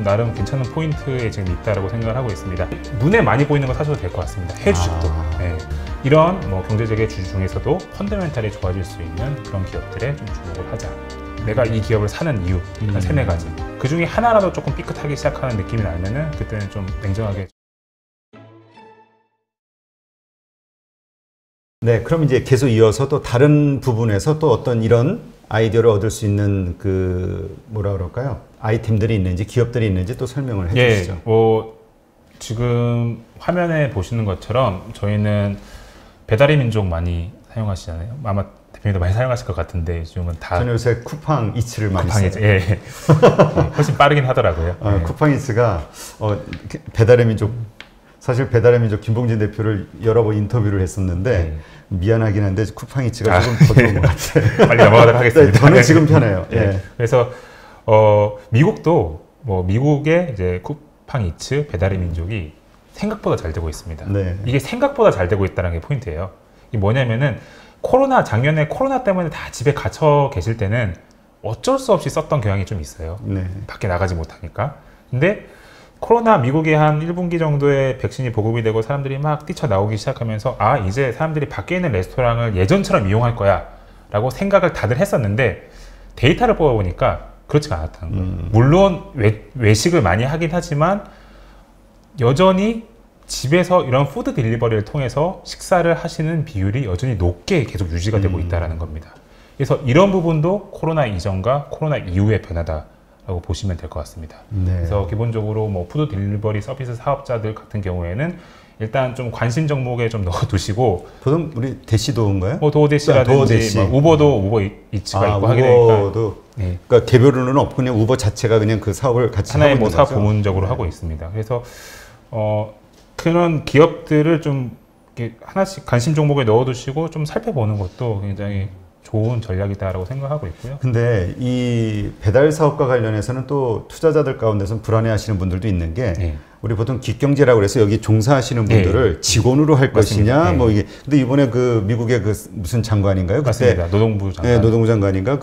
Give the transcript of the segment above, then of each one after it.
나름 괜찮은 포인트에 지금 있다고 생각을 하고 있습니다. 눈에 많이 보이는 거 사셔도 될 것 같습니다. 해주식도. 네. 이런 경제재개 주주 중에서도 펀더멘탈이 좋아질 수 있는 그런 기업들에 좀 주목을 하자. 내가 이 기업을 사는 이유 한 3-4가지. 그 중에 하나라도 조금 삐끗하기 시작하는 느낌이 나면은 그때는 좀 냉정하게. 네, 그럼 이제 계속 이어서 또 다른 부분에서 또 어떤 이런 아이디어를 얻을 수 있는 그 뭐라 그럴까요? 아이템들이 있는지 기업들이 있는지 또 설명을 해주시죠. 지금 화면에 보시는 것처럼 저희는 배달의 민족 많이 사용하시잖아요. 아마 대표님도 많이 사용하실 것 같은데 요즘은 다. 저는 요새 쿠팡 이츠를 많이 써요. 예. 훨씬 빠르긴 하더라고요. 쿠팡 이츠가 배달의 민족, 사실 배달의 민족 김봉진 대표를 여러 번 인터뷰를 했었는데 미안하긴 한데 쿠팡 이츠가 조금 더 좋은 것 같아요. 빨리 넘어가도록 하겠습니다. 네, 저는 지금 편해요. 네. 그래서 미국도 미국의 이제 쿠팡 이츠 배달의 민족이 생각보다 잘 되고 있습니다. 네. 이게 생각보다 잘 되고 있다는 게 포인트예요. 이게 뭐냐면은 작년에 코로나 때문에 다 집에 갇혀 계실 때는 어쩔 수 없이 썼던 경향이 좀 있어요. 네. 밖에 나가지 못하니까. 근데 미국에 한 1분기 정도에 백신이 보급이 되고 사람들이 막 뛰쳐나오기 시작하면서 이제 사람들이 밖에 있는 레스토랑을 예전처럼 이용할 거야 라고 생각을 다들 했었는데 데이터를 뽑아보니까 그렇지가 않았다는 거예요. 물론 외식을 많이 하긴 하지만 여전히 집에서 이런 푸드 딜리버리를 통해서 식사를 하시는 비율이 여전히 높게 계속 유지가 되고 있다는 겁니다. 그래서 이런 부분도 코로나 이전과 코로나 이후의 변화다라고 보시면 될 것 같습니다. 네. 그래서 기본적으로 푸드 딜리버리 서비스 사업자들 같은 경우에는 일단 좀 관심 종목에 좀 넣어두시고. 보통 우리 대시도인가요? 도어대시라든지 우버도 우버 이츠가 있고 하게 되니까. 네. 그러니까 개별로는 없고 그냥 우버 자체가 그냥 그 사업을 같이 하나의 사업 부문적으로 하고 있습니다. 그래서 그런 기업들을 좀 이렇게 하나씩 관심 종목에 넣어두시고 좀 살펴보는 것도 굉장히 좋은 전략이다라고 생각하고 있고요. 근데 이 배달 사업과 관련해서는 또 투자자들 가운데서 불안해하시는 분들도 있는 게 우리 보통 기경제라고 해서 여기 종사하시는 분들을 직원으로 할 것이냐 이게. 근데 이번에 그 미국의 그 무슨 장관인가요? 맞습니다. 노동부 장관. 네, 노동부 장관인가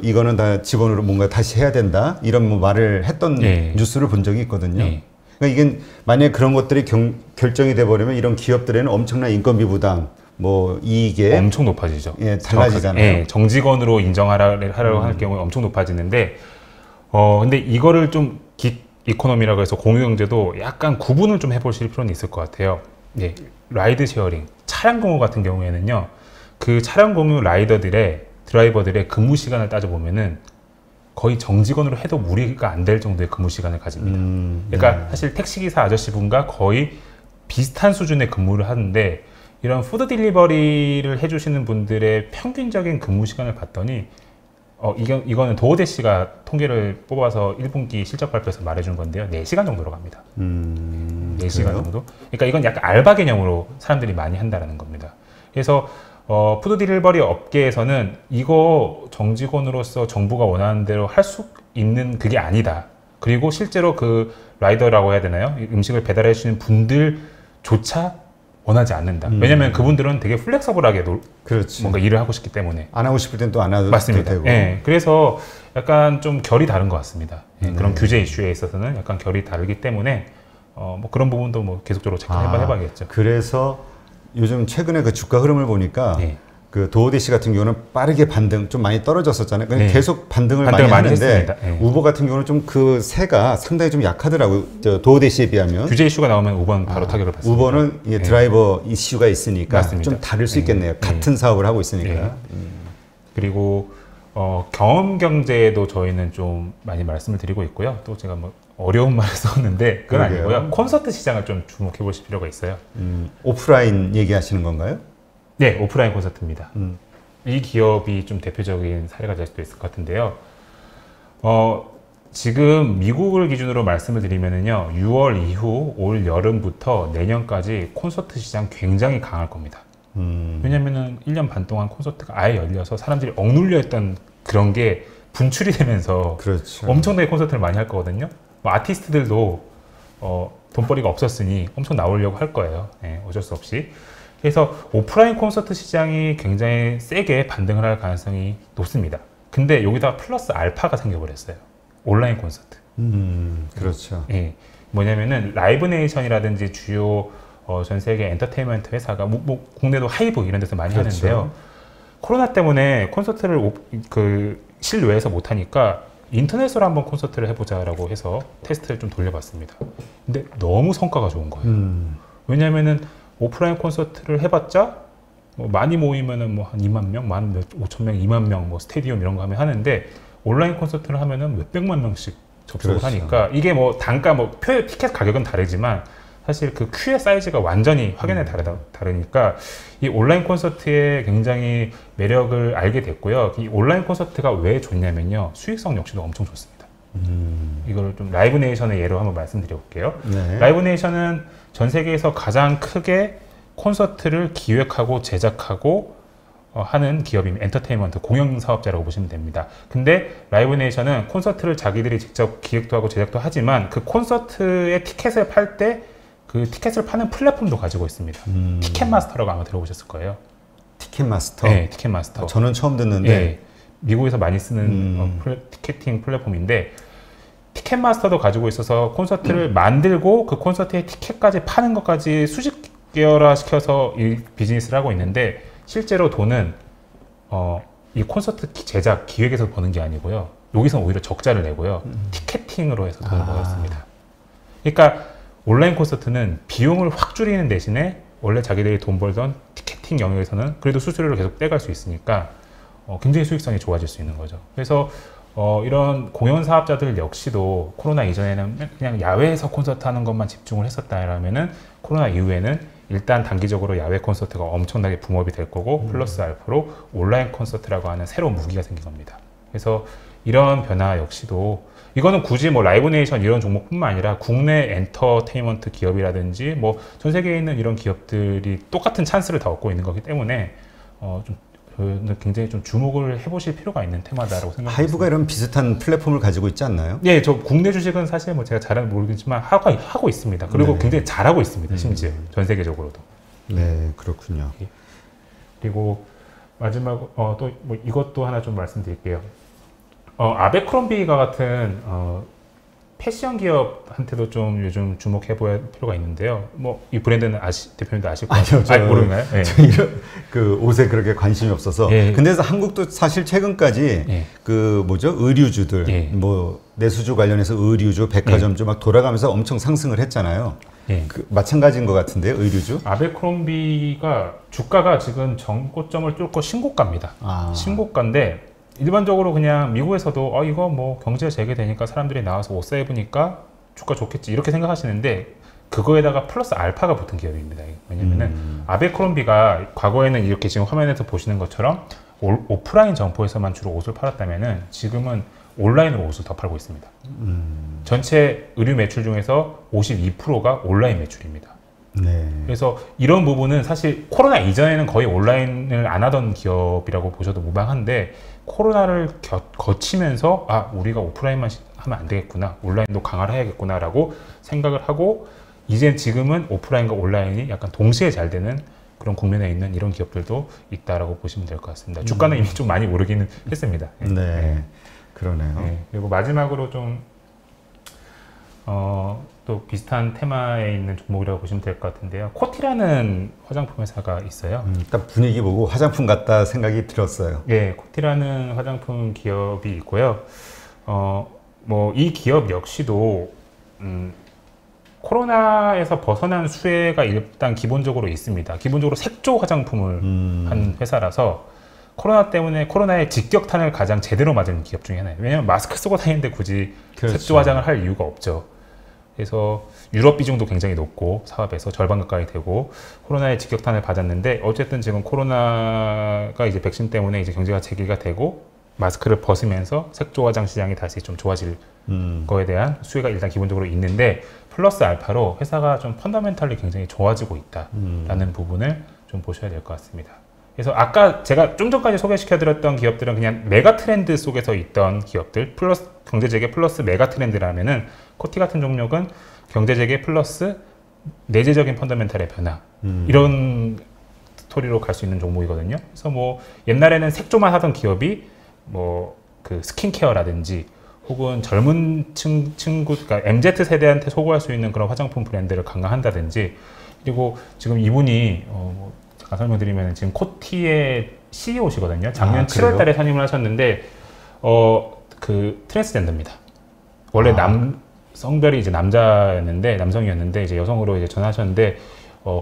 이거는 다 직원으로 뭔가 다시 해야 된다 이런 말을 했던 뉴스를 본 적이 있거든요. 그러니까 이게 만약에 그런 것들이 결정이 돼 버리면 이런 기업들에는 엄청난 인건비 부담, 이익에 엄청 높아지죠. 달라지잖아요. 정직원으로 인정하려고 할 경우에 엄청 높아지는데, 근데 이거를 좀 이코노미라고 해서 공유경제도 약간 구분을 좀 해보실 필요는 있을 것 같아요. 라이드 쉐어링, 차량 공유 같은 경우에는요, 그 차량 공유 드라이버들의 근무 시간을 따져보면은 거의 정직원으로 해도 무리가 안 될 정도의 근무 시간을 가집니다. 그러니까 사실 택시기사 아저씨분과 거의 비슷한 수준의 근무를 하는데 이런 푸드 딜리버리를 해주시는 분들의 평균적인 근무 시간을 봤더니 이거는 도어대시가 통계를 뽑아서 1분기 실적 발표에서 말해준 건데요. 4시간 정도로 갑니다. 4시간 정도? 그러니까 이건 약간 알바 개념으로 사람들이 많이 한다는 겁니다. 그래서 푸드 딜리버리 업계에서는 이거 정직원으로서 정부가 원하는 대로 할 수 있는 그게 아니다. 그리고 실제로 그 라이더라고 해야 되나요? 음식을 배달해 주시는 분들조차 원하지 않는다. 왜냐면 그분들은 되게 플렉서블하게 뭔가 일을 하고 싶기 때문에. 안 하고 싶을 땐 또 안 해도 맞습니다. 되고. 그래서 약간 좀 결이 다른 것 같습니다. 그런 규제 이슈에 있어서는 약간 결이 다르기 때문에 그런 부분도 계속적으로 체크해봐야겠죠. 그래서 요즘 최근에 그 주가 흐름을 보니까 그 도어대시 같은 경우는 빠르게 반등 좀 많이 떨어졌었잖아요. 계속 반등을 많이 하는데 우버 같은 경우는 좀 그 세가 상당히 좀 약하더라고요. 도어대시에 비하면. 규제 이슈가 나오면 우버는 바로 타격을 받습니다. 우버는 드라이버 이슈가 있으니까 맞습니다. 좀 다를 수 있겠네요. 같은 사업을 하고 있으니까. 그리고 경험 경제에도 저희는 좀 많이 말씀을 드리고 있고요. 또 제가 어려운 말을 썼는데 그건 아니고요. 콘서트 시장을 좀 주목해 보실 필요가 있어요. 오프라인 얘기하시는 건가요? 네, 오프라인 콘서트입니다. 이 기업이 좀 대표적인 사례가 될 수도 있을 것 같은데요. 지금 미국을 기준으로 말씀을 드리면은요, 6월 이후 올 여름부터 내년까지 콘서트 시장 굉장히 강할 겁니다. 왜냐면은 1년 반 동안 콘서트가 아예 열려서 사람들이 억눌려 있던 그런 게 분출이 되면서 엄청나게 콘서트를 많이 할 거거든요. 아티스트들도 돈벌이가 없었으니 엄청 나오려고 할 거예요. 어쩔 수 없이. 그래서 오프라인 콘서트 시장이 굉장히 세게 반등을 할 가능성이 높습니다. 근데 여기다 플러스 알파가 생겨버렸어요. 온라인 콘서트. 그렇죠. 예. 뭐냐면은 라이브네이션이라든지 주요 전 세계 엔터테인먼트 회사가 뭐 국내도 하이브 이런 데서 많이 그렇죠. 하는데요. 코로나 때문에 콘서트를 실외에서 못 하니까 인터넷으로 한번 콘서트를 해보자라고 해서 테스트를 좀 돌려봤습니다. 근데 너무 성과가 좋은 거예요. 왜냐면은 오프라인 콘서트를 해봤자 뭐 많이 모이면은 뭐 한 2만 명, 15,000명, 2만 명, 뭐 스테디움 이런 거 하면 하는데 온라인 콘서트를 하면은 몇백만 명씩 접속을 그렇죠. 하니까 이게 뭐 단가 뭐 표 티켓 가격은 다르지만 사실 그 큐의 사이즈가 완전히 확연히 다르니까 이 온라인 콘서트의 굉장히 매력을 알게 됐고요. 이 온라인 콘서트가 왜 좋냐면요. 수익성 역시도 엄청 좋습니다. 이걸 좀 라이브네이션의 예로 한번 말씀드려 볼게요. 네. 라이브네이션은 전 세계에서 가장 크게 콘서트를 기획하고 제작하고 하는 기업입니다. 엔터테인먼트 공영 사업자라고 보시면 됩니다. 근데 라이브네이션은 콘서트를 자기들이 직접 기획도 하고 제작도 하지만 그 콘서트의 티켓을 팔 때 그 티켓을 파는 플랫폼도 가지고 있습니다. 티켓마스터라고 아마 들어보셨을 거예요. 티켓마스터? 네, 티켓마스터. 저는 처음 듣는데. 네, 미국에서 많이 쓰는 티켓팅 플랫폼인데 티켓마스터도 가지고 있어서 콘서트를 만들고 그 콘서트의 티켓까지 파는 것까지 수십 개월화 시켜서 이 비즈니스를 하고 있는데 실제로 돈은 이 콘서트 제작 기획에서 버는 게 아니고요. 여기서 오히려 적자를 내고요. 티켓팅으로 해서 돈을 벌었습니다. 그러니까 온라인 콘서트는 비용을 확 줄이는 대신에 원래 자기들이 돈 벌던 티켓팅 영역에서는 그래도 수수료를 계속 떼갈 수 있으니까 굉장히 수익성이 좋아질 수 있는 거죠. 그래서 이런 공연 사업자들 역시도 코로나 이전에는 그냥 야외에서 콘서트 하는 것만 집중을 했었다라면은 코로나 이후에는 일단 단기적으로 야외 콘서트가 엄청나게 붐업이 될 거고 플러스 알파로 온라인 콘서트라고 하는 새로운 무기가 생긴 겁니다. 그래서 이런 변화 역시도 이거는 굳이 뭐 라이브네이션 이런 종목뿐만 아니라 국내 엔터테인먼트 기업이라든지 뭐 전 세계에 있는 이런 기업들이 똑같은 찬스를 다 얻고 있는 거기 때문에 저는 굉장히 좀 주목을 해보실 필요가 있는 테마다라고 생각합니다. 하이브가 이런 비슷한 플랫폼을 가지고 있지 않나요? 네, 저 국내 주식은 사실 뭐 제가 잘은 모르겠지만 하고 있습니다. 그리고 네. 굉장히 잘하고 있습니다. 심지어 전 세계적으로도. 네, 그렇군요. 그리고 마지막 또 뭐 이것도 하나 좀 말씀드릴게요. 아베크롬비가 같은 패션 기업한테도 좀 요즘 주목해볼 필요가 있는데요. 뭐 이 브랜드는 대표님도 아실 거예요. 아니요, 모르나요? 네. 이런 그 옷에 그렇게 관심이 없어서. 예. 근데 한국도 사실 최근까지 예. 그 의류주들, 예. 뭐 내수주 관련해서 의류주, 백화점주 막 돌아가면서 엄청 상승을 했잖아요. 예. 마찬가지인 것 같은데요, 의류주? 아베크롬비가 주가가 지금 전고점을 뚫고 신고가입니다. 신고가인데 일반적으로 그냥 미국에서도 이거 뭐 경제 재개되니까 사람들이 나와서 옷 사입으니까 주가 좋겠지 이렇게 생각하시는데 그거에다가 플러스 알파가 붙은 기업입니다. 왜냐면은 아베크롬비가 과거에는 이렇게 지금 화면에서 보시는 것처럼 오프라인 점포에서만 주로 옷을 팔았다면은 지금은 온라인으로 옷을 더 팔고 있습니다. 전체 의류 매출 중에서 52%가 온라인 매출입니다. 네. 그래서 이런 부분은 사실 코로나 이전에는 거의 온라인을 안 하던 기업이라고 보셔도 무방한데 코로나를 거치면서 우리가 오프라인만 하면 안 되겠구나, 온라인도 강화를 해야겠구나 라고 생각을 하고 이제 지금은 오프라인과 온라인이 약간 동시에 잘 되는 그런 국면에 있는 이런 기업들도 있다라고 보시면 될 것 같습니다. 주가는 이미 좀 많이 오르기는 했습니다. 네, 네. 그러네요. 네. 그리고 마지막으로 좀 또 비슷한 테마에 있는 종목이라고 보시면 될 것 같은데요. 코티라는 화장품 회사가 있어요. 딱 분위기 보고 화장품 같다 생각이 들었어요. 네, 코티라는 화장품 기업이 있고요. 뭐 이 기업 역시도 코로나에서 벗어난 수혜가 일단 기본적으로 있습니다. 기본적으로 색조 화장품을 한 회사라서 코로나 때문에 코로나의 직격탄을 가장 제대로 맞은 기업 중에 하나예요. 왜냐하면 마스크 쓰고 다니는데 굳이 그렇죠. 색조 화장을 할 이유가 없죠. 그래서 유럽 비중도 굉장히 높고 사업에서 절반 가까이 되고 코로나의 직격탄을 받았는데 어쨌든 지금 코로나가 이제 백신 때문에 이제 경제가 재개가 되고 마스크를 벗으면서 색조 화장 시장이 다시 좀 좋아질 거에 대한 수혜가 일단 기본적으로 있는데 플러스 알파로 회사가 좀 펀더멘털리 굉장히 좋아지고 있다라는 부분을 좀 보셔야 될 것 같습니다. 그래서 아까 제가 좀 전까지 소개시켜드렸던 기업들은 그냥 메가 트렌드 속에서 있던 기업들, 플러스 경제재개 플러스 메가 트렌드라면은 코티 같은 종목은 경제재개 플러스 내재적인 펀더멘탈의 변화 이런 스토리로 갈 수 있는 종목이거든요. 그래서 뭐 옛날에는 색조만 하던 기업이 뭐 그 스킨케어라든지 혹은 젊은 친구, 그러니까 MZ 세대한테 소구할 수 있는 그런 화장품 브랜드를 강화한다든지, 그리고 지금 이분이 잠깐 설명드리면 지금 코티의 CEO시거든요. 작년 7월달에 선임을 하셨는데 그 트랜스젠더입니다. 원래 성별이 이제 남성이었는데 이제 여성으로 이제 전하셨는데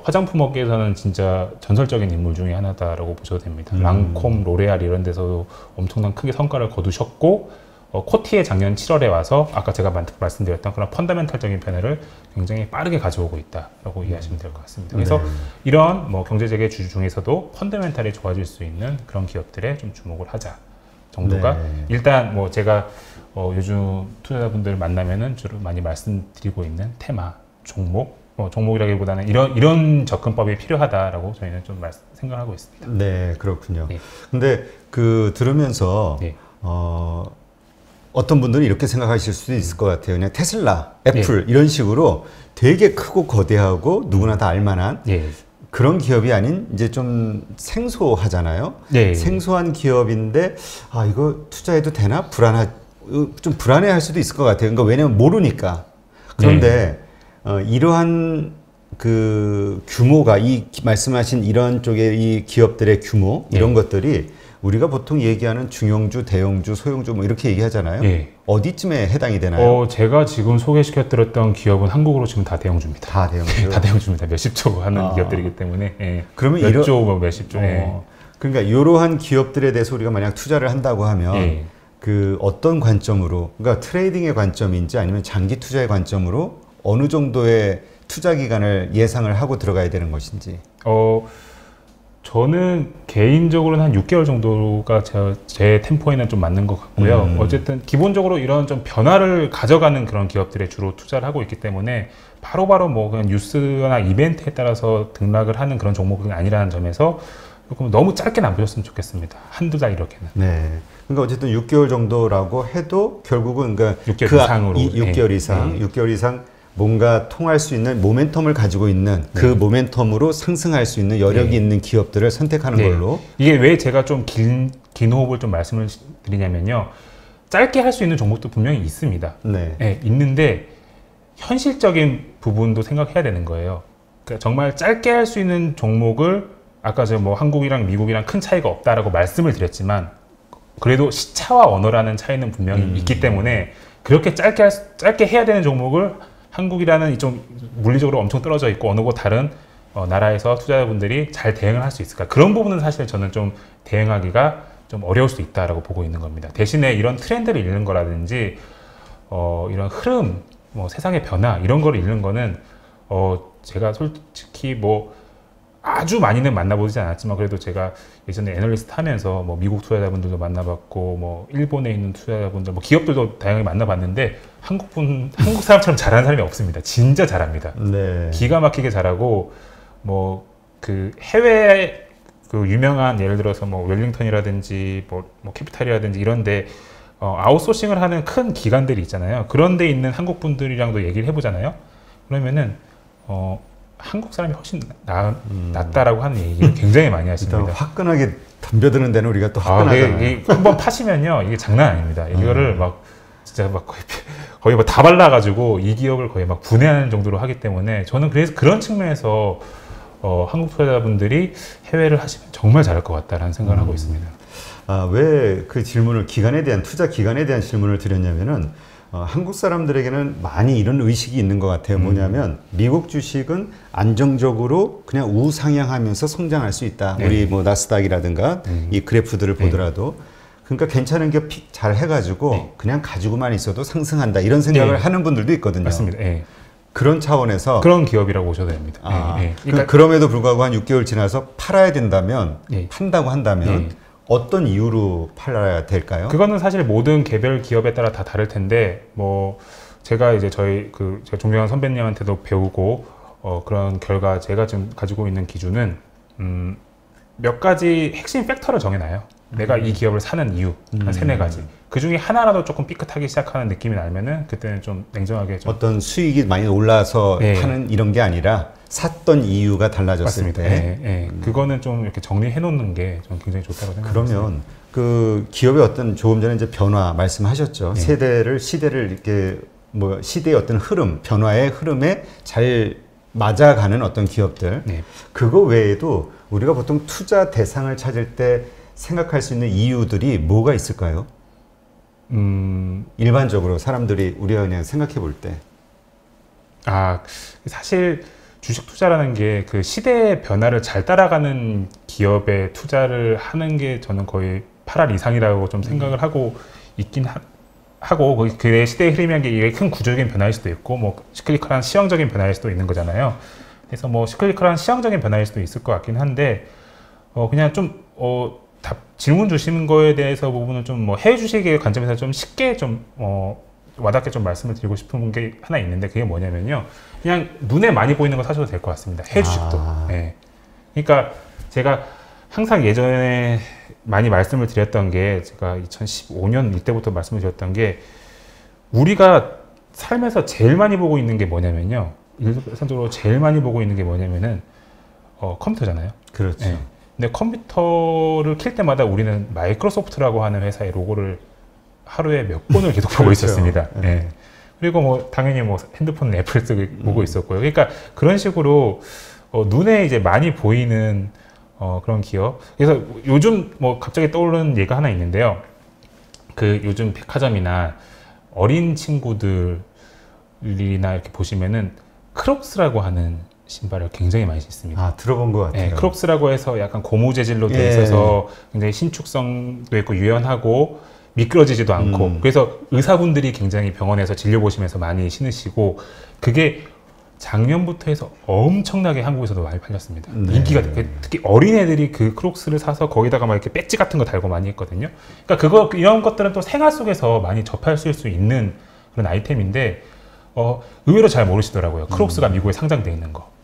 화장품 업계에서는 진짜 전설적인 인물 중에 하나다라고 보셔도 됩니다. 랑콤, 로레알 이런 데서도 엄청난 크게 성과를 거두셨고 코티에 작년 7월에 와서 아까 제가 말씀드렸던 그런 펀더멘탈적인 변화를 굉장히 빠르게 가져오고 있다라고 이해하시면 될 것 같습니다. 그래서 이런 경제재계 주주 중에서도 펀더멘탈이 좋아질 수 있는 그런 기업들에 좀 주목을 하자 정도가 일단 제가 요즘 투자자분들 만나면은 주로 많이 말씀드리고 있는 테마, 종목이라기보다는 이런 접근법이 필요하다라고 저희는 좀 생각하고 있습니다. 네, 그렇군요. 근데 들으면서 어떤 분들은 이렇게 생각하실 수도 있을 것 같아요. 그냥 테슬라, 애플 이런 식으로 되게 크고 거대하고 누구나 다 알만한 그런 기업이 아닌 이제 좀 생소하잖아요. 생소한 기업인데 이거 투자해도 되나? 좀 불안해할 수도 있을 것 같아요. 그러니까 왜냐면 모르니까. 그런데 이러한 그 규모가 말씀하신 이런 쪽의 이 기업들의 규모 이런 것들이 우리가 보통 얘기하는 중형주, 대형주, 소형주 이렇게 얘기하잖아요. 어디쯤에 해당이 되나요? 제가 지금 소개시켜드렸던 기업은 한국으로 지금 다 대형주입니다. 다 대형주? 다 대형주입니다. 몇십 조 하는 기업들이기 때문에. 그러면 몇십 조. 그러니까 이러한 기업들에 대해서 우리가 만약 투자를 한다고 하면 그 어떤 관점으로, 그러니까 트레이딩의 관점인지 아니면 장기 투자의 관점으로 어느 정도의 투자 기간을 예상을 하고 들어가야 되는 것인지. 저는 개인적으로는 한 6개월 정도가 제 템포에는 좀 맞는 것 같고요. 어쨌든 기본적으로 이런 좀 변화를 가져가는 그런 기업들에 주로 투자를 하고 있기 때문에 바로바로 그냥 뉴스나 이벤트에 따라서 등락을 하는 그런 종목은 아니라는 점에서 조금 너무 짧게는 안 보셨으면 좋겠습니다. 한두 달 이렇게는. 네. 그러니까 어쨌든 6개월 정도라고 해도 결국은 6개월 이상으로. 6개월 이상, 6개월 이상 뭔가 통할 수 있는 모멘텀을 가지고 있는 그 모멘텀으로 상승할 수 있는 여력이 있는 기업들을 선택하는 걸로. 이게 왜 제가 좀 긴 호흡을 좀 말씀을 드리냐면요. 짧게 할 수 있는 종목도 분명히 있습니다. 있는데 현실적인 부분도 생각해야 되는 거예요. 그러니까 정말 짧게 할 수 있는 종목을 아까 한국이랑 미국이랑 큰 차이가 없다라고 말씀을 드렸지만 그래도 시차와 언어라는 차이는 분명히 있기 때문에 그렇게 짧게 해야 되는 종목을 한국이라는 이쪽 물리적으로 엄청 떨어져 있고 어느 곳 다른 나라에서 투자자분들이 잘 대응을 할 수 있을까? 그런 부분은 사실 저는 좀 대응하기가 좀 어려울 수 있다라고 보고 있는 겁니다. 대신에 이런 트렌드를 읽는 거라든지 이런 흐름, 세상의 변화 이런 거를 읽는 거는 제가 솔직히 아주 많이는 만나보지 않았지만 그래도 제가 예전에 애널리스트 하면서 미국 투자자분들도 만나봤고 일본에 있는 투자자분들 기업들도 다양하게 만나봤는데 한국 사람처럼 잘하는 사람이 없습니다. 진짜 잘합니다. 기가 막히게 잘하고 그 해외 그 유명한 예를 들어서 웰링턴이라든지 캐피탈이라든지 이런데 아웃소싱을 하는 큰 기관들이 있잖아요. 그런 데 있는 한국 분들이랑도 얘기를 해보잖아요. 그러면은 한국 사람이 훨씬 낫다라고 하는 얘기를 굉장히 많이 하십니다. 화끈하게 덤벼드는 데는 우리가 또 화끈하잖아요. 한번 파시면요, 이게 장난 아닙니다. 이거를 진짜 거의 다 발라가지고 이 기업을 거의 분해하는 정도로 하기 때문에 저는 그래서 그런 측면에서 한국 투자자분들이 해외를 하시면 정말 잘할 것 같다라는 생각을 하고 있습니다. 왜 그 질문을 투자 기간에 대한 질문을 드렸냐면은 한국 사람들에게는 많이 이런 의식이 있는 것 같아요. 뭐냐면 미국 주식은 안정적으로 그냥 우상향하면서 성장할 수 있다. 우리 나스닥이라든가 이 그래프들을 보더라도 그러니까 괜찮은 게 픽 잘 해가지고 그냥 가지고만 있어도 상승한다 이런 생각을 하는 분들도 있거든요. 맞습니다. 그런 차원에서 그런 기업이라고 보셔도 됩니다. 그러니까 그럼에도 불구하고 한 6개월 지나서 팔아야 된다면 판다고 한다면 어떤 이유로 팔아야 될까요? 그거는 사실 모든 개별 기업에 따라 다 다를 텐데 제가 이제 제가 존경하는 선배님한테도 배우고 그런 결과 제가 지금 가지고 있는 기준은 몇 가지 핵심 팩터를 정해놔요. 내가 이 기업을 사는 이유 한 3-4가지. 그 중에 하나라도 조금 삐끗하기 시작하는 느낌이 나면은 그때는 좀 냉정하게 좀 어떤 수익이 많이 올라서 네. 하는 이런 게 아니라 샀던 이유가 달라졌을 맞습니다. 때 네, 네. 그거는 좀 이렇게 정리해 놓는 게 좀 굉장히 좋다고 생각합니다. 그러면 그 기업의 어떤 조금 전에 이제 변화 말씀하셨죠. 네. 시대를 이렇게 뭐 시대의 어떤 흐름, 변화의 흐름에 잘 맞아가는 어떤 기업들. 네. 그거 외에도 우리가 보통 투자 대상을 찾을 때 생각할 수 있는 이유들이 뭐가 있을까요? 일반적으로 사람들이 우리가 그냥 생각해 볼 때. 사실 주식 투자라는 게 그 시대의 변화를 잘 따라가는 기업에 투자를 하는 게 저는 거의 8할 이상이라고 좀 생각을 하고 있긴 하고, 그 시대의 흐름이라는 게 이게 큰 구조적인 변화일 수도 있고, 뭐 시클리컬한 시황적인 변화일 수도 있는 거잖아요. 그래서 뭐 시클리컬한 시황적인 변화일 수도 있을 것 같긴 한데, 그냥 좀 질문 주시는 거에 대해서 부분은 좀 뭐 해외 주식의 관점에서 좀 쉽게 좀 와닿게 좀 말씀을 드리고 싶은 게 하나 있는데, 그게 뭐냐면요, 그냥 눈에 많이 보이는 거 사셔도 될 것 같습니다. 해외 주식도. 네. 그러니까 제가 항상 예전에 많이 말씀을 드렸던 게, 제가 2015년 이때부터 말씀을 드렸던 게, 우리가 살면서 제일 많이 보고 있는 게 뭐냐면요, 일반적으로 제일 많이 보고 있는 게 뭐냐면은 컴퓨터잖아요. 그렇죠. 네. 근데 컴퓨터를 킬 때마다 우리는 마이크로소프트라고 하는 회사의 로고를 하루에 몇 번을 계속 보고 그렇죠. 있었습니다. 네. 그리고 뭐 당연히 뭐 핸드폰 애플 보고 있었고요. 그러니까 그런 식으로 눈에 이제 많이 보이는 그런 기업. 그래서 요즘 뭐 갑자기 떠오르는 예가 하나 있는데요. 그 요즘 백화점이나 어린 친구들이나 이렇게 보시면은 크록스라고 하는 신발을 굉장히 많이 신습니다. 들어본 것 같아요. 네, 크록스라고 해서 약간 고무 재질로 되어 있어서 굉장히 신축성도 있고 유연하고 미끄러지지도 않고, 그래서 의사분들이 굉장히 병원에서 진료 보시면서 많이 신으시고, 그게 작년부터 해서 엄청나게 한국에서도 많이 팔렸습니다. 인기가 특히 어린애들이 그 크록스를 사서 거기다가 막 이렇게 배지 같은 거 달고 많이 했거든요. 그러니까 이런 것들은 또 생활 속에서 많이 접하실 수 있는 그런 아이템인데, 의외로 잘 모르시더라고요. 크록스가 미국에 상장돼 있는 거.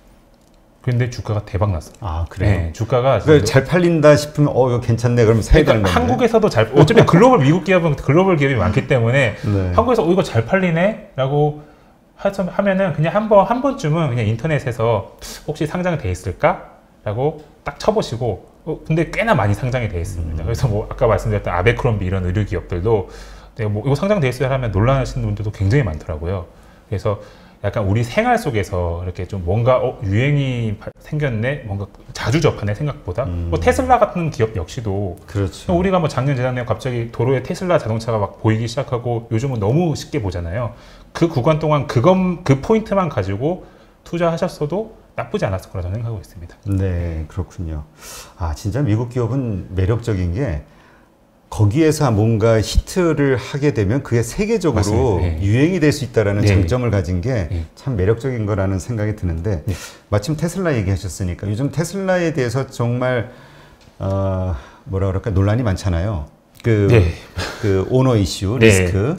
그런데 주가가 대박 났어요. 그래요? 네, 주가가 잘 팔린다 싶으면 이거 괜찮네, 그러면 사야 되는 건데. 한국에서도 어차피 미국 기업은 글로벌 기업이 많기 때문에 한국에서 이거 잘 팔리네? 라고 하면은 그냥 한 번쯤은 그냥 인터넷에서 혹시 상장이 돼 있을까? 라고 딱 쳐보시고, 근데 꽤나 많이 상장이 돼 있습니다. 그래서 뭐 아까 말씀드렸던 아베크롬비 이런 의류 기업들도 뭐 이거 상장돼 있어야 하면 놀라시는 분들도 굉장히 많더라고요. 그래서 약간 우리 생활 속에서 이렇게 좀 뭔가 유행이 생겼네, 뭔가 자주 접하네 생각보다. 뭐 테슬라 같은 기업 역시도 그렇죠. 우리가 뭐 작년 재작년에 갑자기 도로에 테슬라 자동차가 막 보이기 시작하고 요즘은 너무 쉽게 보잖아요. 그 구간 동안 그 포인트만 가지고 투자하셨어도 나쁘지 않았을 거라 저는 생각하고 있습니다. 네, 그렇군요. 진짜 미국 기업은 매력적인 게, 거기에서 뭔가 히트를 하게 되면 그게 세계적으로 유행이 될 수 있다는 장점을 가진 게 참 매력적인 거라는 생각이 드는데, 마침 테슬라 얘기하셨으니까 요즘 테슬라에 대해서 정말 뭐라 그럴까, 논란이 많잖아요. 그 오너 이슈, 리스크.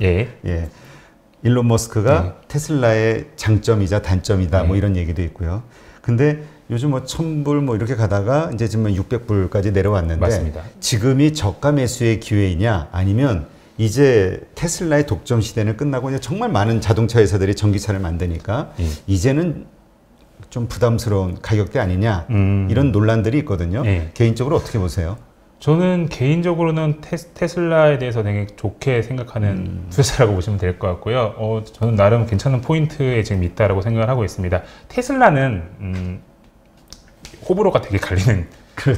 일론 머스크가 테슬라의 장점이자 단점이다, 뭐 이런 얘기도 있고요. 근데 요즘 뭐 1000불 뭐 이렇게 가다가 이제 지금 600불까지 내려왔는데, 맞습니다. 지금이 저가 매수의 기회이냐, 아니면 이제 테슬라의 독점 시대는 끝나고 이제 정말 많은 자동차 회사들이 전기차를 만드니까 이제는 좀 부담스러운 가격대 아니냐, 이런 논란들이 있거든요. 개인적으로 어떻게 보세요? 저는 개인적으로는 테슬라에 대해서 되게 좋게 생각하는 투자자라고 보시면 될 것 같고요. 저는 나름 괜찮은 포인트에 지금 있다라고 생각을 하고 있습니다. 테슬라는 호불호가 되게 갈리는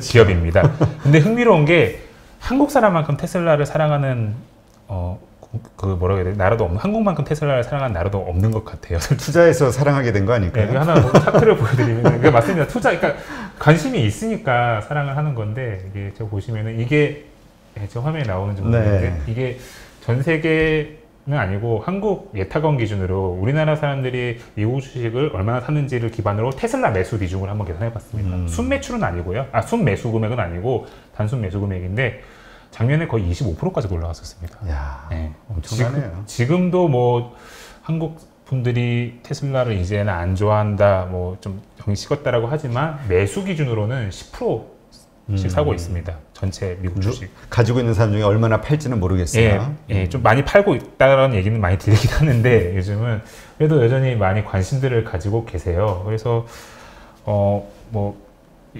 기업입니다. 근데 흥미로운 게 한국 사람만큼 테슬라를 사랑하는 뭐라고 해야 돼? 나라도 없는, 한국만큼 테슬라를 사랑하는 나라도 없는 것 같아요. 투자해서 사랑하게 된 거 아닐까요? 네, 하나 차트를 보여드리면, 맞습니다. 그러니까 관심이 있으니까 사랑을 하는 건데, 이게 제가 보시면은 이게 저 화면에 나오는지 모르겠는데, 이게 전 세계는 아니고 한국 예탁원 기준으로 우리나라 사람들이 미국 주식을 얼마나 샀는지를 기반으로 테슬라 매수 비중을 한번 계산해봤습니다. 순매출은 아니고요. 순매수 금액은 아니고 단순 매수 금액인데, 작년에 거의 25%까지 올라갔었습니다. 이야, 엄청나네요. 지금도 뭐 한국 분들이 테슬라를 이제는 안 좋아한다, 뭐 좀 정이 식었다라고 하지만 매수 기준으로는 10%씩 사고 있습니다. 전체 미국 주식 가지고 있는 사람 중에 얼마나 팔지는 모르겠어요. 좀 많이 팔고 있다는 얘기는 많이 들리긴 하는데 요즘은 그래도 여전히 많이 관심들을 가지고 계세요. 그래서 뭐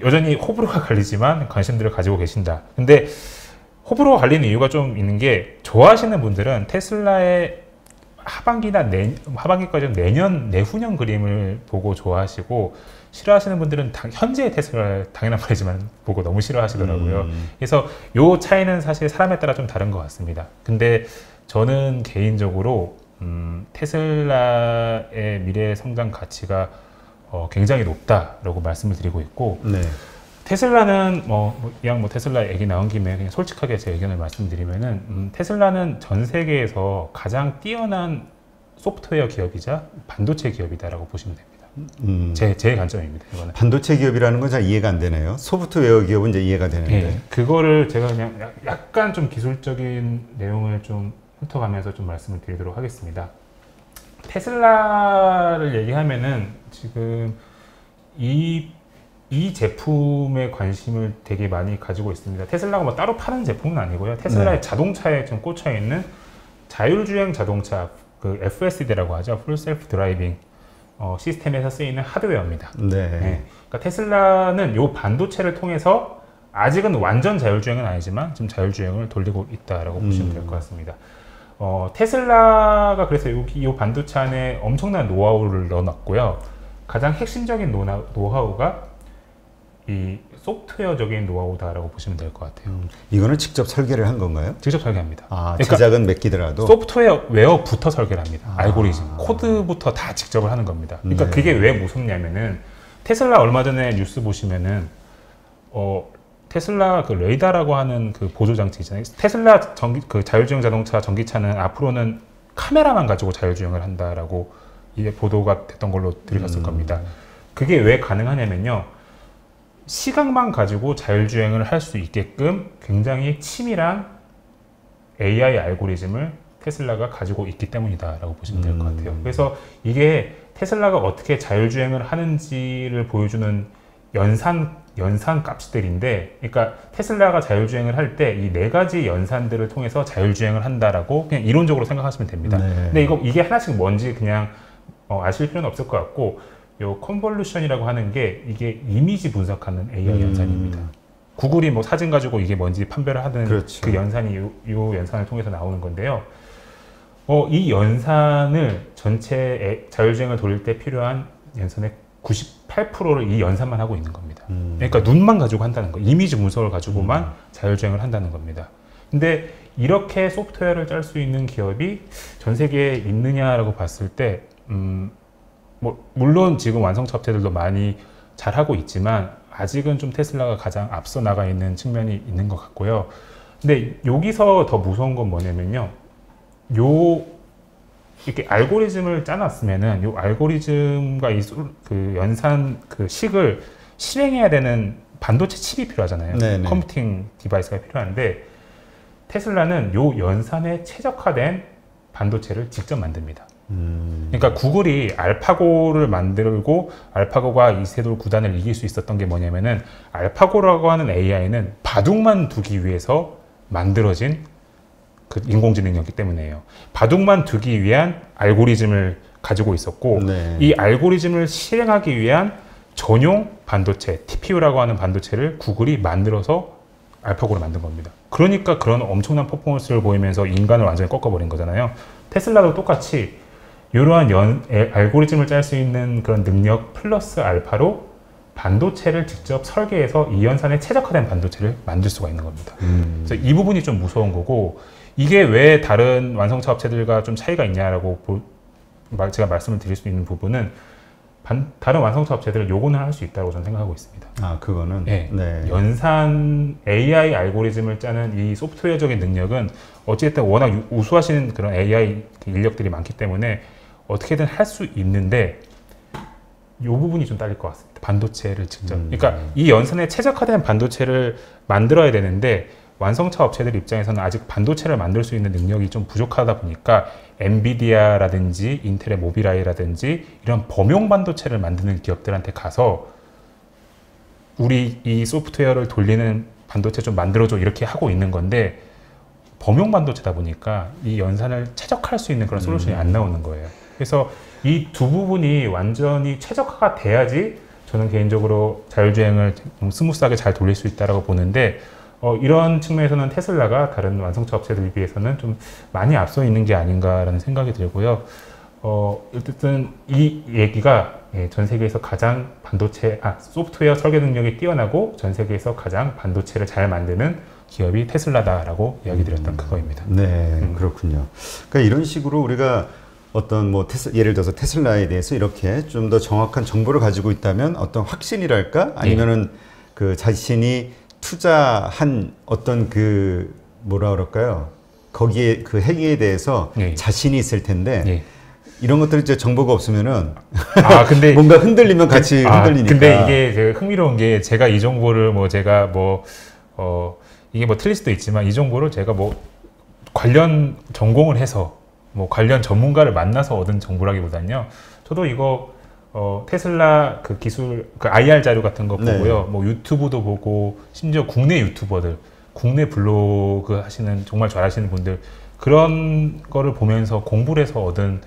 여전히 호불호가 갈리지만 관심들을 가지고 계신다. 근데 호불호가 갈리는 이유가 좀 있는 게 당하시는 분들은 테슬라의 하반기까지는 내년, 내후년 그림을 보고 좋아하시고 싫어하시는 분들은 현재의 테슬라를 당연한 말이지만 보고 너무 싫어하시더라고요. 그래서 요 차이는 사실 사람에 따라 좀 다른 것 같습니다. 근데 저는 개인적으로 테슬라의 미래 성장 가치가 굉장히 높다라고 말씀을 드리고 있고 네. 테슬라는 이왕 테슬라 얘기 나온 김에 그냥 솔직하게 제 의견을 말씀드리면은 테슬라는 전 세계에서 가장 뛰어난 소프트웨어 기업이자 반도체 기업이다라고 보시면 됩니다. 제 관점입니다. 이거는. 반도체 기업이라는 건 잘 이해가 안 되네요. 소프트웨어 기업은 이제 이해가 되는데. 네, 그거를 제가 그냥 약간 좀 기술적인 내용을 좀 훑어가면서 좀 말씀을 드리도록 하겠습니다. 테슬라를 얘기하면은 지금 이 제품에 관심을 되게 많이 가지고 있습니다. 테슬라가 뭐 따로 파는 제품은 아니고요. 테슬라의 자동차에 좀 꽂혀 있는 자율주행 자동차, 그 FSD라고 하죠. Full Self Driving 시스템에서 쓰이는 하드웨어입니다. 그러니까 테슬라는 이 반도체를 통해서 아직은 완전 자율주행은 아니지만 지금 자율주행을 돌리고 있다라고 보시면 될 것 같습니다. 테슬라가 그래서 이 반도체 안에 엄청난 노하우를 넣어놨고요. 가장 핵심적인 노하우가 이 소프트웨어적인 노하우다라고 보시면 될 것 같아요. 이거는 직접 설계를 한 건가요? 직접 설계합니다. 그러니까 제작은 맡기더라도 소프트웨어부터 설계를 합니다. 알고리즘, 코드부터 다 직접을 하는 겁니다. 그러니까 그게 왜 무섭냐면은 테슬라 얼마 전에 뉴스 보시면은 테슬라 그 레이더라고 하는 그 보조 장치 있잖아요. 테슬라 그 자율주행 자동차 전기차는 앞으로는 카메라만 가지고 자율주행을 한다라고 이게 보도가 됐던 걸로 들으셨을 겁니다. 그게 왜 가능하냐면요. 시각만 가지고 자율주행을 할 수 있게끔 굉장히 치밀한 AI 알고리즘을 테슬라가 가지고 있기 때문이다라고 보시면 될 것 같아요. 그래서 이게 테슬라가 어떻게 자율주행을 하는지를 보여주는 연산 값들인데, 그러니까 테슬라가 자율주행을 할 때 이 4가지 연산들을 통해서 자율주행을 한다라고 그냥 이론적으로 생각하시면 됩니다. 근데 이게 하나씩 뭔지 그냥 아실 필요는 없을 것 같고, 요 컨볼루션이라고 하는 게 이게 이미지 분석하는 AI 연산입니다. 구글이 뭐 사진 가지고 이게 뭔지 판별을 하는 그렇죠. 그 연산이 요 연산을 통해서 나오는 건데요. 이 연산을 전체 자율주행을 돌릴 때 필요한 연산의 98%를 이 연산만 하고 있는 겁니다. 그러니까 눈만 가지고 한다는 거, 이미지 분석을 가지고만 자율주행을 한다는 겁니다. 근데 이렇게 소프트웨어를 짤 수 있는 기업이 전 세계에 있느냐라고 봤을 때 물론 지금 완성차 업체들도 많이 잘하고 있지만 아직은 좀 테슬라가 가장 앞서 나가 있는 측면이 있는 것 같고요. 근데 여기서 더 무서운 건 뭐냐면요. 이렇게 알고리즘을 짜놨으면은 요 알고리즘과 그 연산 그 식을 실행해야 되는 반도체 칩이 필요하잖아요. 컴퓨팅 디바이스가 필요한데 테슬라는 요 연산에 최적화된 반도체를 직접 만듭니다. 그러니까 구글이 알파고를 만들고 알파고가 이세돌 9단을 이길 수 있었던 게 뭐냐면은 알파고라고 하는 AI는 바둑만 두기 위해서 만들어진 그 인공지능이었기 때문이에요. 바둑만 두기 위한 알고리즘을 가지고 있었고 이 알고리즘을 실행하기 위한 전용 반도체 TPU라고 하는 반도체를 구글이 만들어서 알파고를 만든 겁니다. 그러니까 그런 엄청난 퍼포먼스를 보이면서 인간을 완전히 꺾어버린 거잖아요. 테슬라도 똑같이 이러한 알고리즘을 짤 수 있는 그런 능력 플러스 알파로 반도체를 직접 설계해서 이 연산에 최적화된 반도체를 만들 수가 있는 겁니다. 그래서 이 부분이 좀 무서운 거고, 이게 왜 다른 완성차 업체들과 좀 차이가 있냐라고 제가 말씀을 드릴 수 있는 부분은 다른 완성차 업체들은 요거는 할 수 있다고 저는 생각하고 있습니다. 그거는? 네. 연산 AI 알고리즘을 짜는 이 소프트웨어적인 능력은 어쨌든 워낙 우수하신 그런 AI 인력들이 많기 때문에 어떻게든 할 수 있는데 이 부분이 좀 딸릴 것 같습니다. 반도체를 직접. 그러니까 이 연산에 최적화된 반도체를 만들어야 되는데 완성차 업체들 입장에서는 아직 반도체를 만들 수 있는 능력이 좀 부족하다 보니까 엔비디아라든지 인텔의 모빌아이라든지 이런 범용 반도체를 만드는 기업들한테 가서 우리 이 소프트웨어를 돌리는 반도체 좀 만들어줘 이렇게 하고 있는 건데 범용 반도체다 보니까 이 연산을 최적화할 수 있는 그런 솔루션이 안 나오는 거예요. 그래서 이 두 부분이 완전히 최적화가 돼야지 저는 개인적으로 자율주행을 좀 스무스하게 잘 돌릴 수 있다고 보는데 이런 측면에서는 테슬라가 다른 완성차 업체들 비해서는 좀 많이 앞서 있는 게 아닌가라는 생각이 들고요. 어쨌든 이 얘기가 전 세계에서 가장 소프트웨어 설계 능력이 뛰어나고 전 세계에서 가장 반도체를 잘 만드는 기업이 테슬라다라고 이야기 드렸던 그거입니다. 네, 그렇군요. 그러니까 이런 식으로 우리가 어떤 뭐 예를 들어서 테슬라에 대해서 이렇게 좀 더 정확한 정보를 가지고 있다면 어떤 확신이랄까 아니면은 그 자신이 투자한 어떤 그 뭐라 그럴까요? 거기에 그 행위에 대해서 자신이 있을 텐데 이런 것들 이제 정보가 없으면은 근데 뭔가 흔들리면 같이 흔들리니까. 근데 이게 제가 흥미로운 게 제가 이 정보를 제가 이게 틀릴 수도 있지만 이 정보를 제가 관련 전공을 해서 관련 전문가를 만나서 얻은 정보라기보다는요. 저도 이거 테슬라 그 기술 그 IR 자료 같은 거 보고요. 유튜브도 보고 심지어 국내 유튜버들, 국내 블로그 하시는 정말 잘하시는 분들 그런 거를 보면서 공부를 해서 얻은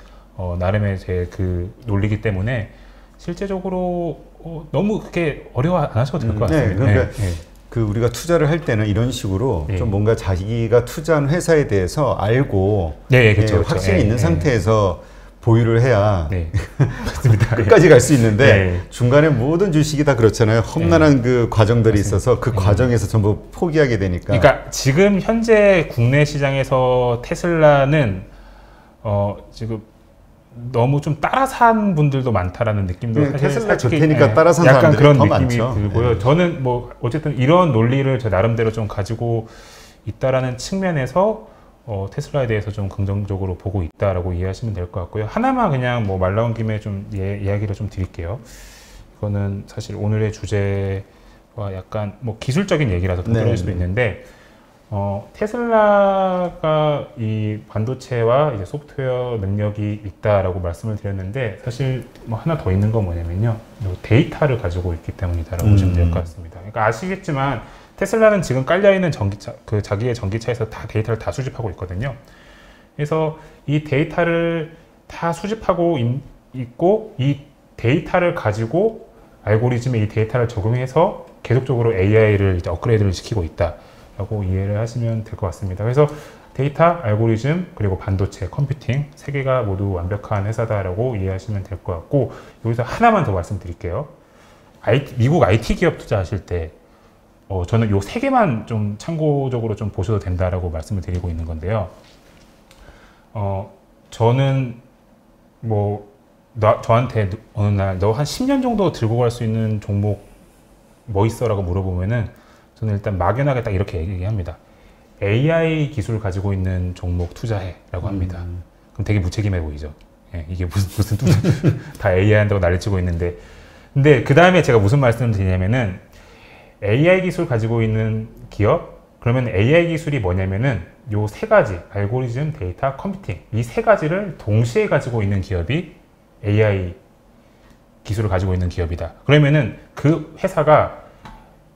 나름의 제 그 논리기 때문에 실제적으로 너무 그렇게 어려워 안 하셔도 될 것 같습니다. 그러니까 그 우리가 투자를 할 때는 이런 식으로 좀 뭔가 자기가 투자한 회사에 대해서 알고 그렇죠. 확신이 있는 상태에서 보유를 해야 맞습니다. 끝까지 갈 수 있는데 중간에 모든 주식이 다 그렇잖아요. 험난한 그 과정들이 맞습니다. 있어서 그 과정에서 전부 포기하게 되니까. 그러니까 지금 현재 국내 시장에서 테슬라는 지금 너무 좀 따라 산 분들도 많다라는 느낌도 사실 테슬라 좋다니까 따라 산 약간 사람들이 그런 더 느낌이 많죠. 들고요. 저는 어쨌든 이런 논리를 저 나름대로 좀 가지고 있다라는 측면에서 테슬라에 대해서 좀 긍정적으로 보고 있다라고 이해하시면 될 것 같고요. 하나만 그냥 말 나온 김에 좀 이야기를 좀 드릴게요. 이거는 사실 오늘의 주제와 약간 기술적인 얘기라서 부끄러울 수도 있는데 테슬라가 이 반도체와 이제 소프트웨어 능력이 있다라고 말씀을 드렸는데 사실 하나 더 있는 건 뭐냐면요. 데이터를 가지고 있기 때문이다라고 보시면 될 것 같습니다. 그러니까 아시겠지만 테슬라는 지금 깔려있는 전기차, 자기의 전기차에서 다 데이터를 다 수집하고 있거든요. 그래서 이 데이터를 다 수집하고 있고 이 데이터를 가지고 알고리즘에 이 데이터를 적용해서 계속적으로 AI를 이제 업그레이드를 시키고 있다라고 이해를 하시면 될 것 같습니다. 그래서 데이터, 알고리즘, 그리고 반도체, 컴퓨팅 세 개가 모두 완벽한 회사다라고 이해하시면 될 것 같고 여기서 하나만 더 말씀드릴게요. 미국 IT 기업 투자하실 때 저는 요 세 개만 좀 참고적으로 좀 보셔도 된다라고 말씀을 드리고 있는 건데요. 저는 저한테 어느 날 너 한 10년 정도 들고 갈 수 있는 종목 뭐 있어? 라고 물어보면은 저는 일단 막연하게 딱 이렇게 얘기합니다. AI 기술을 가지고 있는 종목 투자해 라고 합니다. 그럼 되게 무책임해 보이죠. 이게 무슨 다 AI 한다고 난리치고 있는데 근데 그 다음에 제가 무슨 말씀을 드리냐면은 AI 기술 가지고 있는 기업 그러면 AI 기술이 뭐냐면은 요 세 가지 알고리즘, 데이터, 컴퓨팅 이 세 가지를 동시에 가지고 있는 기업이 AI 기술을 가지고 있는 기업이다. 그러면은 그 회사가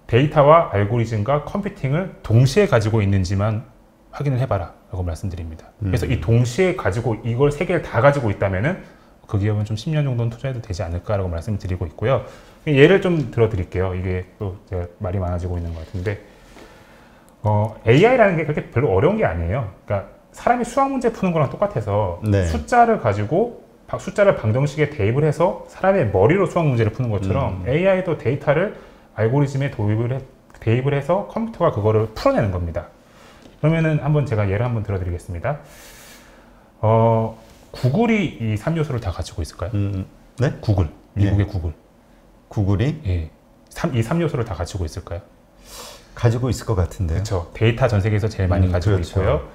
데이터와 알고리즘과 컴퓨팅을 동시에 가지고 있는지만 확인을 해봐라 라고 말씀드립니다. 그래서 이 동시에 가지고 이걸 세 개를 다 가지고 있다면은 그 기업은 좀 10년 정도는 투자해도 되지 않을까라고 말씀을 드리고 있고요. 예를 좀 들어드릴게요. 이게 또 제가 말이 많아지고 있는 것 같은데 AI라는 게 그렇게 별로 어려운 게 아니에요. 그러니까 사람이 수학 문제 푸는 거랑 똑같아서 숫자를 가지고 숫자를 방정식에 대입을 해서 사람의 머리로 수학 문제를 푸는 것처럼 AI도 데이터를 알고리즘에 대입을 해서 컴퓨터가 그거를 풀어내는 겁니다. 그러면은 한번 제가 예를 한번 들어드리겠습니다. 구글이 이 3요소를 다 가지고 있을까요? 네? 구글, 미국의 구글. 구글이? 이 3요소를 다 가지고 있을까요? 가지고 있을 것 같은데요. 그렇죠. 데이터 전 세계에서 제일 많이 가지고 있고요.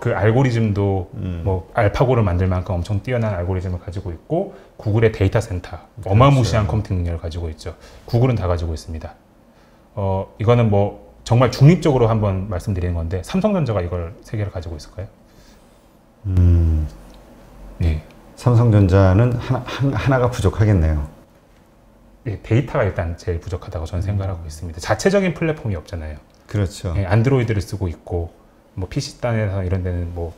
그 알고리즘도 알파고를 만들 만큼 엄청 뛰어난 알고리즘을 가지고 있고 구글의 데이터 센터 어마무시한 컴퓨팅 능력을 가지고 있죠. 구글은 다 가지고 있습니다. 이거는 정말 중립적으로 한번 말씀드리는 건데 삼성전자가 이걸 세 개를 가지고 있을까요? 네. 삼성전자는 하나가 부족하겠네요. 데이터가 일단 제일 부족하다고 저는 생각하고 있습니다. 자체적인 플랫폼이 없잖아요. 그렇죠. 안드로이드를 쓰고 있고 뭐 PC단에서 이런 데는 뭐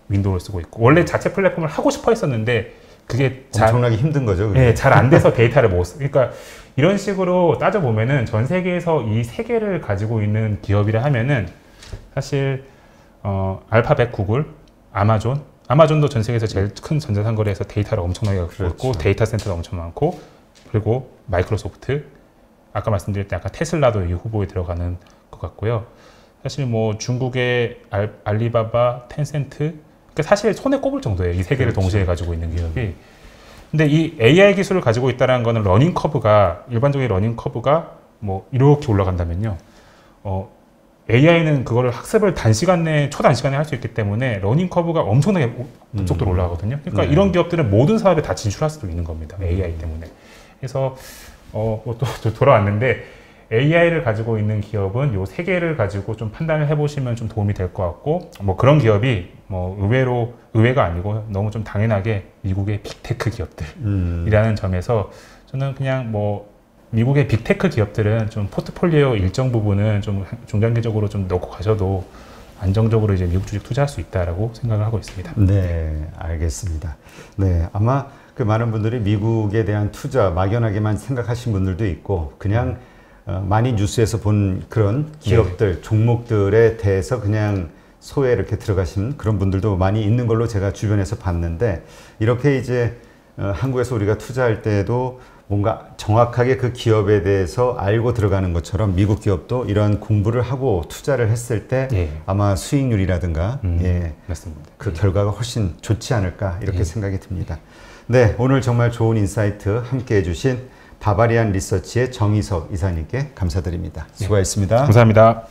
윈도우를 쓰고 있고 원래 자체 플랫폼을 하고 싶어 했었는데 그게 엄청나게 힘든 거죠. 네, 잘 안 돼서 데이터를 못 그러니까 이런 식으로 따져보면은 전 세계에서 이 세 개를 가지고 있는 기업이라 하면은 사실 알파벳, 구글, 아마존도 전 세계에서 제일 큰 전자상거래에서 데이터를 엄청나게 갖고 있고 그렇죠. 데이터 센터도 엄청 많고 그리고 마이크로소프트 아까 말씀드릴 때 약간 테슬라도 이 후보에 들어가는 것 같고요. 사실 뭐 중국의 알리바바, 텐센트 그러니까 사실 손에 꼽을 정도예요. 이 세 개를 그렇죠. 동시에 가지고 있는 기업이. 근데 이 AI 기술을 가지고 있다는 거는 일반적인 러닝 커브가 뭐 이렇게 올라간다면요. AI는 그거를 학습을 초단시간에 할 수 있기 때문에 러닝 커브가 엄청나게 속도로 올라가거든요. 그러니까 이런 기업들은 모든 사업에 다 진출할 수도 있는 겁니다. AI 때문에. 그래서 또 돌아왔는데 AI를 가지고 있는 기업은 요 세 개를 가지고 좀 판단을 해보시면 좀 도움이 될 것 같고 뭐 그런 기업이 뭐 의외가 아니고 너무 좀 당연하게 미국의 빅테크 기업들이라는 점에서 저는 그냥 뭐 미국의 빅테크 기업들은 좀 포트폴리오 일정 부분은 좀 중장기적으로 좀 넣고 가셔도 안정적으로 이제 미국 주식 투자할 수 있다라고 생각을 하고 있습니다. 네, 알겠습니다. 네, 아마 그 많은 분들이 미국에 대한 투자 막연하게만 생각하신 분들도 있고 그냥 많이 뉴스에서 본 그런 기업들, 네. 종목들에 대해서 그냥 소에 이렇게 들어가신 그런 분들도 많이 있는 걸로 제가 주변에서 봤는데 이렇게 이제 한국에서 우리가 투자할 때도 뭔가 정확하게 그 기업에 대해서 알고 들어가는 것처럼 미국 기업도 이런 공부를 하고 투자를 했을 때 예. 아마 수익률이라든가 예, 맞습니다. 그 결과가 훨씬 좋지 않을까 이렇게 생각이 듭니다. 네, 오늘 정말 좋은 인사이트 함께 해주신 바바리안 리서치의 정희석 이사님께 감사드립니다. 수고하셨습니다. 감사합니다.